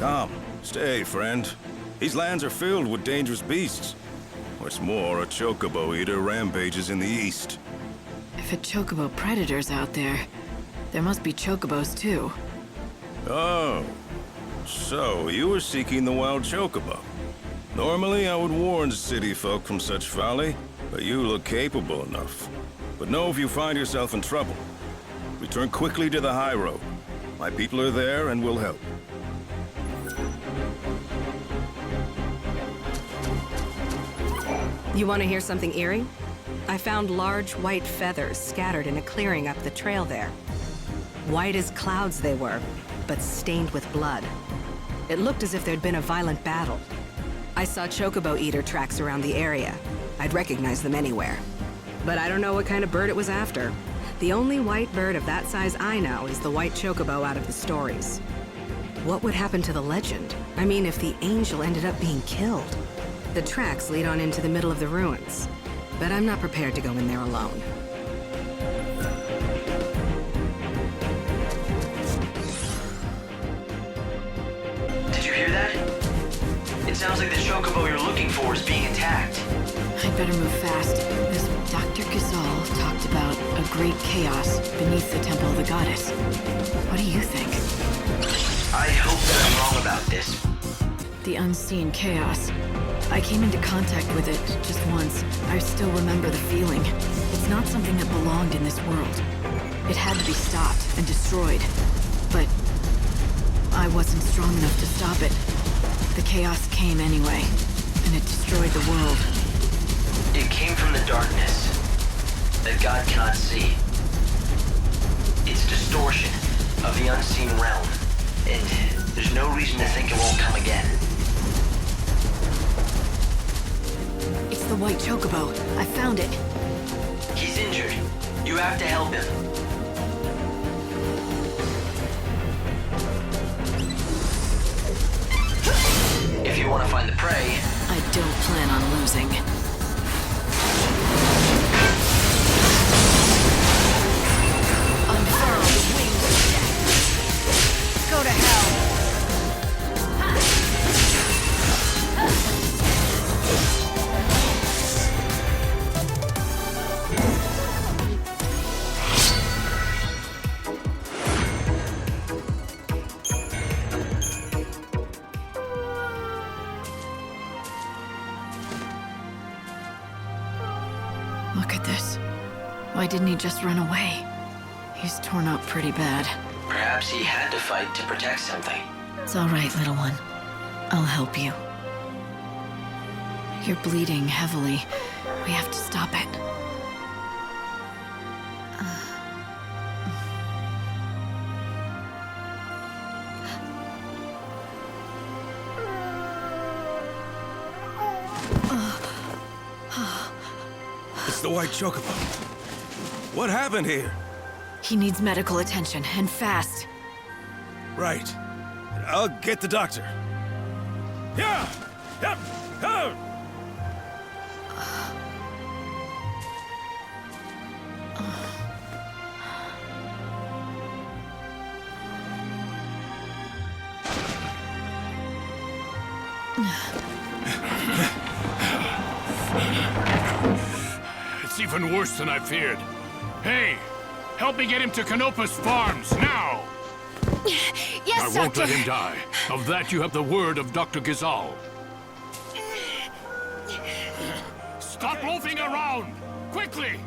Come, stay, friend. These lands are filled with dangerous beasts. What's more, a chocobo eater rampages in the east. If a chocobo predator's out there, there must be chocobos too. Oh, so you were seeking the wild chocobo. Normally, I would warn city folk from such folly, but you look capable enough. But know if you find yourself in trouble, return quickly to the high road. My people are there and will help. You want to hear something eerie? I found large white feathers scattered in a clearing up the trail there. White as clouds they were, but stained with blood. It looked as if there'd been a violent battle. I saw chocobo eater tracks around the area. I'd recognize them anywhere. But I don't know what kind of bird it was after. The only white bird of that size I know is the white chocobo out of the stories. What would happen to the legend? I mean, if the angel ended up being killed? The tracks lead on into the middle of the ruins, but I'm not prepared to go in there alone. Did you hear that? It sounds like the chocobo you're looking for is being attacked. I'd better move fast. This Dr. Gazal talked about a great chaos beneath the Temple of the Goddess. What do you think? I hope that I'm wrong about this. The unseen chaos. I came into contact with it just once. I still remember the feeling. It's not something that belonged in this world. It had to be stopped and destroyed. But I wasn't strong enough to stop it. The chaos came anyway, and it destroyed the world. It came from the darkness that God cannot see. It's a distortion of the unseen realm, and there's no reason to think it won't come again. It's the white chocobo. I found it. He's injured. You have to help him. If you want to find the prey, I don't plan on losing. Unfurl the wings of death. Go to hell. Look at this. Why didn't he just run away? He's torn up pretty bad. perhaps he had to fight to protect something. It's all right, little one. I'll help you. You're bleeding heavily. We have to stop it. It's the White Chocobo. What happened here? He needs medical attention, and fast. Right. I'll get the doctor. Yeah! Yep! Oh! It's even worse than I feared. Hey, help me get him to Canopus Farms, now! Yes, I won't Doctor. let him die. Of that you have the word of Dr. Gazal. Stop loafing around! Quickly!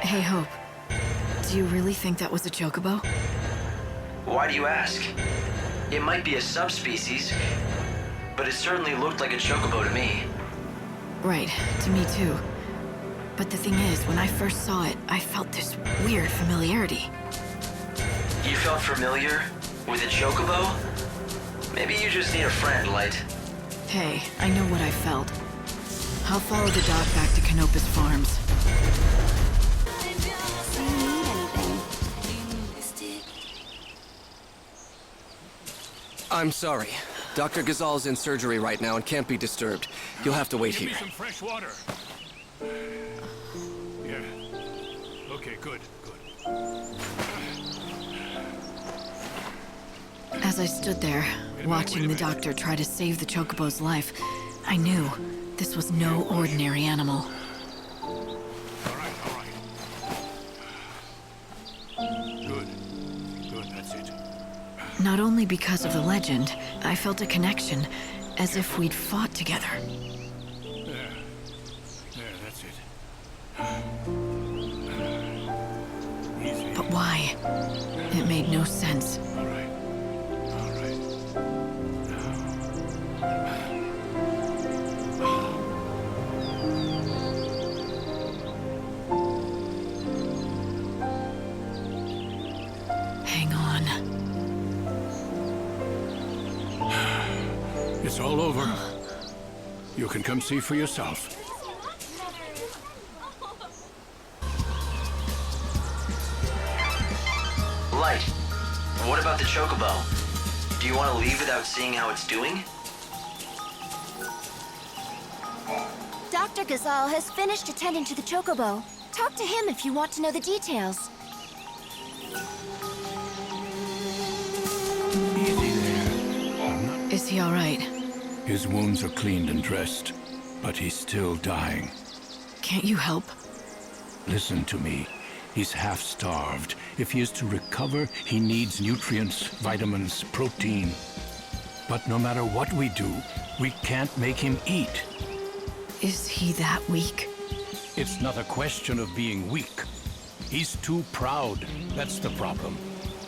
Hey, Hope. Do you really think that was a chocobo? Why do you ask? It might be a subspecies, but it certainly looked like a chocobo to me. Right, to me too. But the thing is, when I first saw it, I felt this weird familiarity. You felt familiar with a chocobo? Maybe you just need a friend, Light. Hey, I know what I felt. I'll follow the dog back to Canopus Farms. Do you need anything? I'm sorry. Dr. Ghazal's in surgery right now and can't be disturbed. You'll have to wait Give me here. some fresh water. Yeah. Okay, good, good. As I stood there, watching the doctor try to save the chocobo's life, I knew this was no ordinary animal. All right, all right. Good. Good, that's it. Not only because of the legend, I felt a connection, as if we'd fought together. There, that's it. Easy. But why? It made no sense. All right. All right. Hang on. It's all over. You can come see for yourself. Light, what about the chocobo? Do you want to leave without seeing how it's doing? Dr. Ghazal has finished attending to the chocobo. Talk to him if you want to know the details. Easy there. I'm not... Is he all right? His wounds are cleaned and dressed, but he's still dying. Can't you help? Listen to me. He's half-starved. If he is to recover, he needs nutrients, vitamins, protein. But no matter what we do, we can't make him eat. Is he that weak? It's not a question of being weak. He's too proud. That's the problem.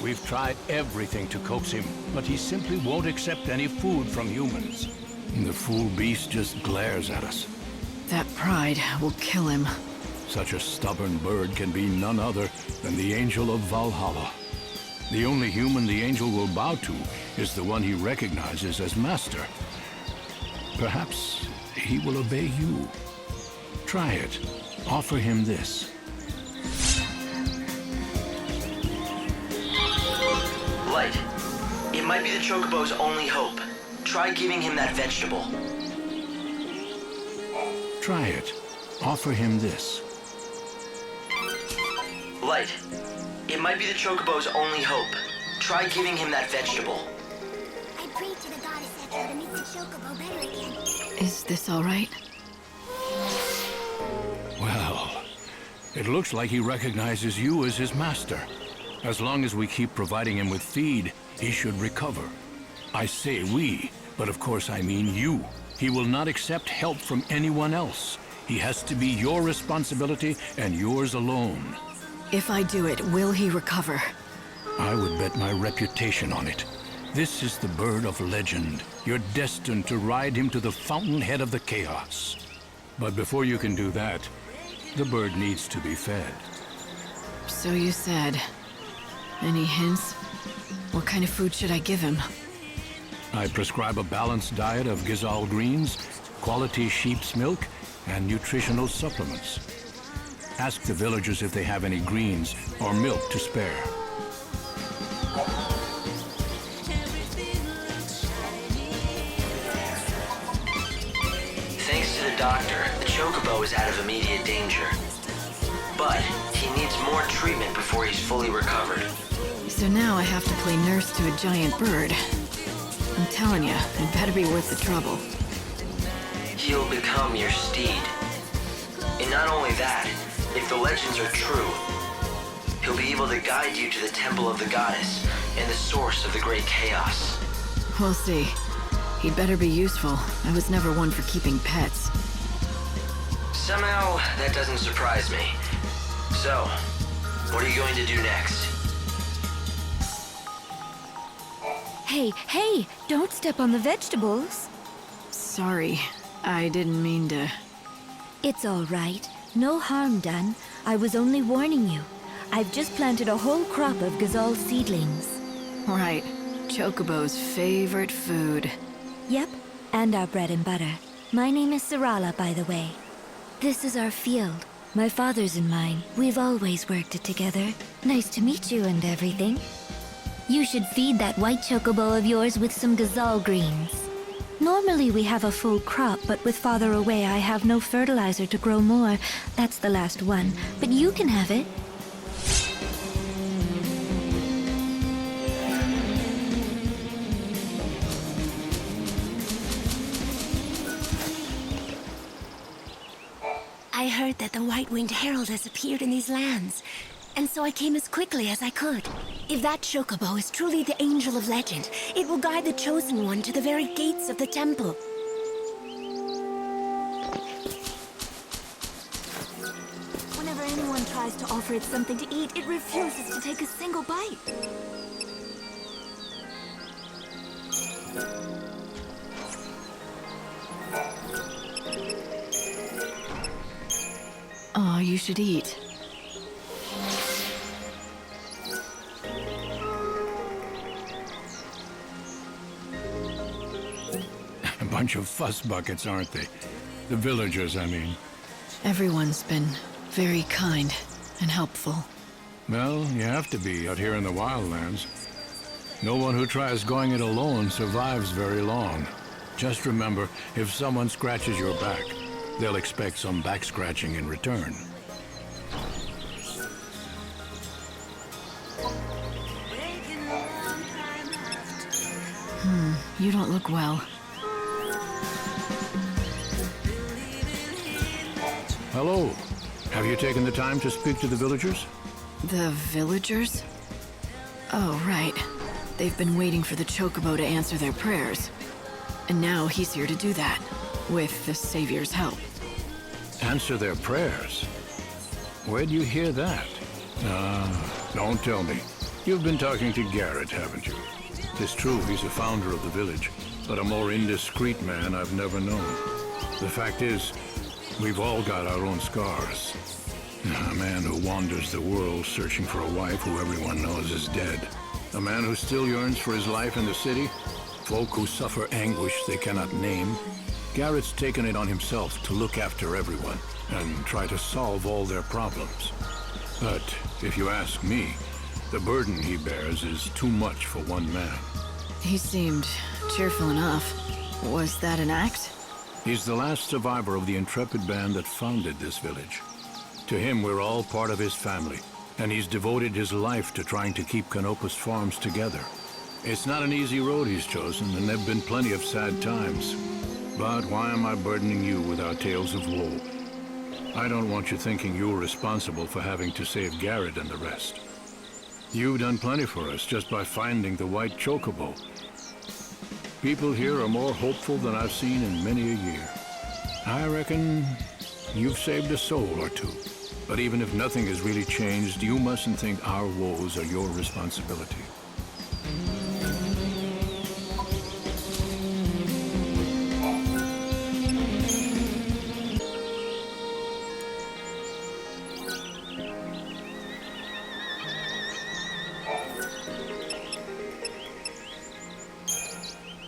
We've tried everything to coax him, but he simply won't accept any food from humans. The fool beast just glares at us. That pride will kill him. Such a stubborn bird can be none other than the Angel of Valhalla. The only human the angel will bow to is the one he recognizes as master. Perhaps he will obey you. Try it. Offer him this. Light, it might be the chocobo's only hope. Try giving him that vegetable. Try it. Offer him this. Light, it might be the chocobo's only hope. Try giving him that vegetable. I prayed to the goddess Echo to make the chocobo better again. Is this all right? Well, it looks like he recognizes you as his master. As long as we keep providing him with feed, he should recover. I say we, but of course I mean you. He will not accept help from anyone else. He has to be your responsibility and yours alone. If I do it, will he recover? I would bet my reputation on it. This is the bird of legend. You're destined to ride him to the fountainhead of the chaos. But before you can do that, the bird needs to be fed. So you said. Any hints? What kind of food should I give him? I prescribe a balanced diet of Ghazal greens, quality sheep's milk, and nutritional supplements. Ask the villagers if they have any greens or milk to spare. Thanks to the doctor, the chocobo is out of immediate danger. But he needs more treatment before he's fully recovered. So now I have to play nurse to a giant bird. I'm telling you, it better be worth the trouble. He'll become your steed. And not only that, if the legends are true, he'll be able to guide you to the temple of the goddess and the source of the great chaos. We'll see. He'd better be useful. I was never one for keeping pets. Somehow, that doesn't surprise me. So, what are you going to do next? Hey, don't step on the vegetables. Sorry, I didn't mean to... It's all right. No harm done. I was only warning you. I've just planted a whole crop of Ghazal seedlings. Right. Chocobo's favorite food. Yep, and our bread and butter. My name is Sarala, by the way. This is our field. My father's and mine. We've always worked it together. Nice to meet you and everything. You should feed that white chocobo of yours with some gazal greens. Normally we have a full crop, but with Father away I have no fertilizer to grow more. That's the last one, but you can have it. I heard that the White-Winged Herald has appeared in these lands, and so I came as quickly as I could. If that chocobo is truly the Angel of Legend, it will guide the Chosen One to the very gates of the temple. Whenever anyone tries to offer it something to eat, it refuses to take a single bite. Oh, you should eat. A bunch of fuss buckets, aren't they? The villagers, I mean. Everyone's been very kind and helpful. Well, you have to be out here in the wildlands. No one who tries going it alone survives very long. Just remember, if someone scratches your back, they'll expect some back scratching in return. You don't look well. Hello. Have you taken the time to speak to the villagers? The villagers? Oh, right. They've been waiting for the chocobo to answer their prayers. And now he's here to do that, with the Savior's help. Answer their prayers? Where'd you hear that? Don't tell me. You've been talking to Garrett, haven't you? It's true he's the founder of the village, but a more indiscreet man I've never known. The fact is, we've all got our own scars. A man who wanders the world searching for a wife who everyone knows is dead. A man who still yearns for his life in the city. Folk who suffer anguish they cannot name. Garrett's taken it on himself to look after everyone and try to solve all their problems. But if you ask me, the burden he bears is too much for one man. He seemed cheerful enough. Was that an act? He's the last survivor of the intrepid band that founded this village. To him, we're all part of his family, and he's devoted his life to trying to keep Canopus Farms together. It's not an easy road he's chosen, and there've been plenty of sad times. But why am I burdening you with our tales of woe? I don't want you thinking you're responsible for having to save Garrett and the rest. You've done plenty for us just by finding the white chocobo. People here are more hopeful than I've seen in many a year. I reckon you've saved a soul or two. But even if nothing has really changed, you mustn't think our woes are your responsibility.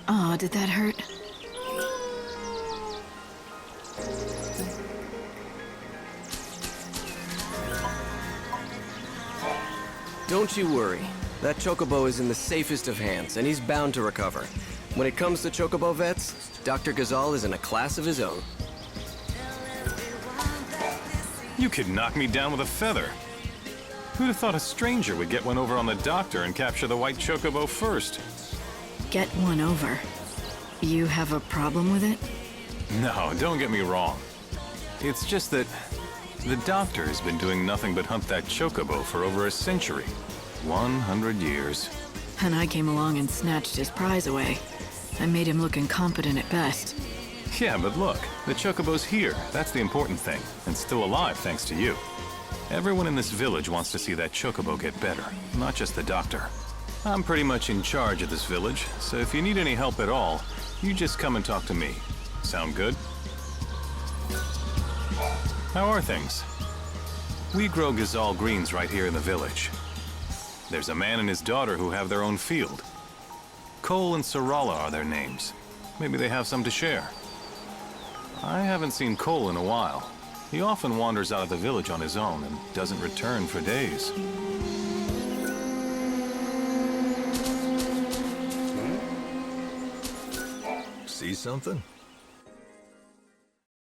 Oh, did that hurt? Don't you worry. That chocobo is in the safest of hands, and he's bound to recover. When it comes to chocobo vets, Dr. Gazal is in a class of his own. You could knock me down with a feather. Who'd have thought a stranger would get one over on the doctor and capture the white chocobo first? Get one over. You have a problem with it? No, don't get me wrong. It's just that the doctor has been doing nothing but hunt that chocobo for over a century. 100 years. And I came along and snatched his prize away. I made him look incompetent at best. Yeah, but look, the chocobo's here. That's the important thing. And still alive thanks to you. Everyone in this village wants to see that chocobo get better, not just the doctor. I'm pretty much in charge of this village, so if you need any help at all, you just come and talk to me. Sound good? How are things? We grow Gazal greens right here in the village. There's a man and his daughter who have their own field. Cole and Sarala are their names. Maybe they have some to share. I haven't seen Cole in a while. He often wanders out of the village on his own and doesn't return for days. See something?